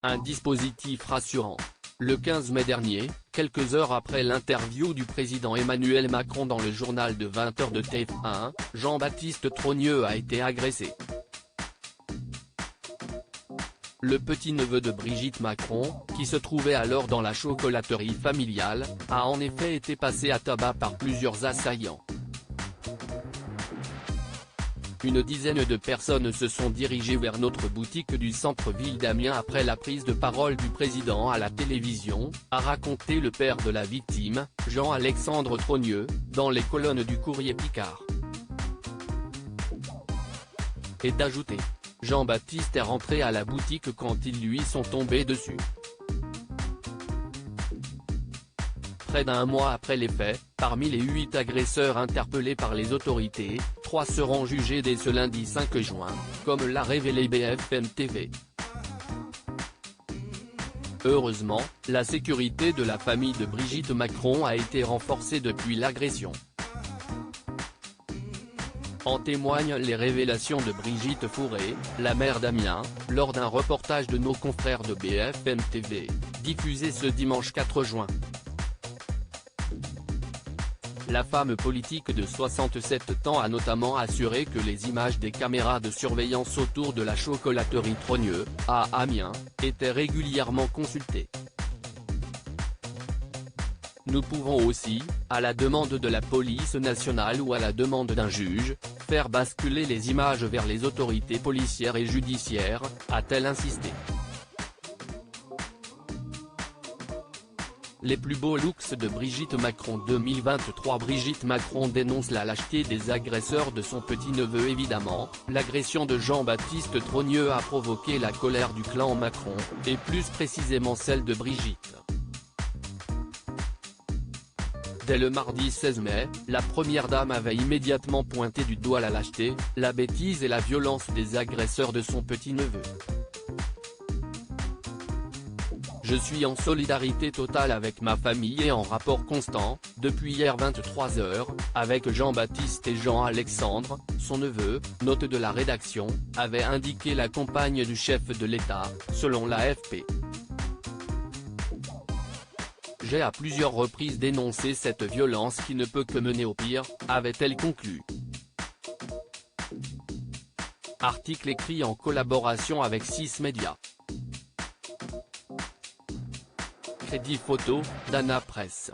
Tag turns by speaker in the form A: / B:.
A: Un dispositif rassurant. Le 15 mai dernier, quelques heures après l'interview du président Emmanuel Macron dans le journal de 20h de TF1, Jean-Baptiste Trogneux a été agressé. Le petit-neveu de Brigitte Macron, qui se trouvait alors dans la chocolaterie familiale, a en effet été passé à tabac par plusieurs assaillants. Une dizaine de personnes se sont dirigées vers notre boutique du centre-ville d'Amiens après la prise de parole du président à la télévision, a raconté le père de la victime, Jean-Alexandre Trogneux, dans les colonnes du Courrier Picard. Et d'ajouter: Jean-Baptiste est rentré à la boutique quand ils lui sont tombés dessus. Près d'un mois après les faits, parmi les 8 agresseurs interpellés par les autorités, 3 seront jugés dès ce lundi 5 juin, comme l'a révélé BFM TV. Heureusement, la sécurité de la famille de Brigitte Macron a été renforcée depuis l'agression. En témoignent les révélations de Brigitte Fourré, la maire d'Amiens, lors d'un reportage de nos confrères de BFM TV, diffusé ce dimanche 4 juin. La femme politique de 67 ans a notamment assuré que les images des caméras de surveillance autour de la chocolaterie Trogneux, à Amiens, étaient régulièrement consultées. Nous pouvons aussi, à la demande de la police nationale ou à la demande d'un juge, faire basculer les images vers les autorités policières et judiciaires, a-t-elle insisté. Les plus beaux looks de Brigitte Macron 2023. Brigitte Macron dénonce la lâcheté des agresseurs de son petit-neveu. Évidemment, l'agression de Jean-Baptiste Trogneux a provoqué la colère du clan Macron, et plus précisément celle de Brigitte. Dès le mardi 16 mai, la première dame avait immédiatement pointé du doigt la lâcheté, la bêtise et la violence des agresseurs de son petit-neveu. Je suis en solidarité totale avec ma famille et en rapport constant, depuis hier 23h, avec Jean-Baptiste et Jean-Alexandre, son neveu, note de la rédaction, avait indiqué la compagne du chef de l'État, selon l'AFP. J'ai à plusieurs reprises dénoncé cette violence qui ne peut que mener au pire, avait-elle conclu. Article écrit en collaboration avec 6 médias. Crédit photo, Dana Presse.